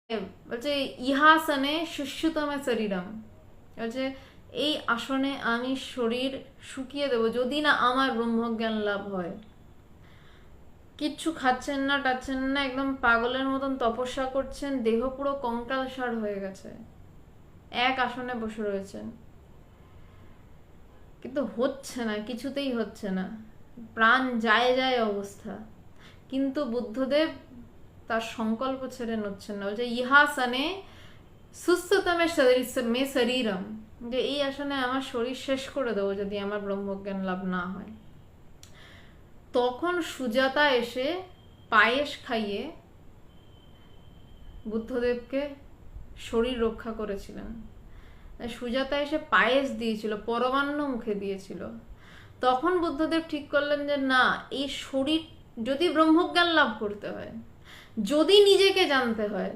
বলছে ইহাসনে সুশ্রুতমে শরীরম, বলছে এই আসনে আমি শরীর শুকিয়ে দেব যদি না আমার ব্রহ্মজ্ঞান লাভ হয়। কিচ্ছু খাচ্ছেন না টাচ্ছেন না, একদম পাগলের মতন তপস্যা করছেন, দেহ পুরো কঙ্কালসার হয়ে গেছে, এক আসনে বসে রয়েছেন, কিন্তু হচ্ছে না, কিছুতেই হচ্ছে না, প্রাণ যায় যায় অবস্থা। কিন্তু বুদ্ধদেব তার সংকল্প ছেড়ে নড়ছেন না, বলছে ইহাসনে সুস্থতমে মে শরীরম, যে এই আসনে আমার শরীর শেষ করে দেবো যদি আমার ব্রহ্মজ্ঞান লাভ না হয়। তখন সুজাতা এসে পায়েস খাইয়ে বুদ্ধদেবকে শরীর রক্ষা করেছিলেন। সুজাতা এসে পায়েস দিয়েছিল, পরমান্ন মুখে দিয়েছিল। তখন বুদ্ধদেব ঠিক করলেন যে না, এই শরীর যদি ব্রহ্মজ্ঞান লাভ করতে হয়, যদি নিজেকে জানতে হয়,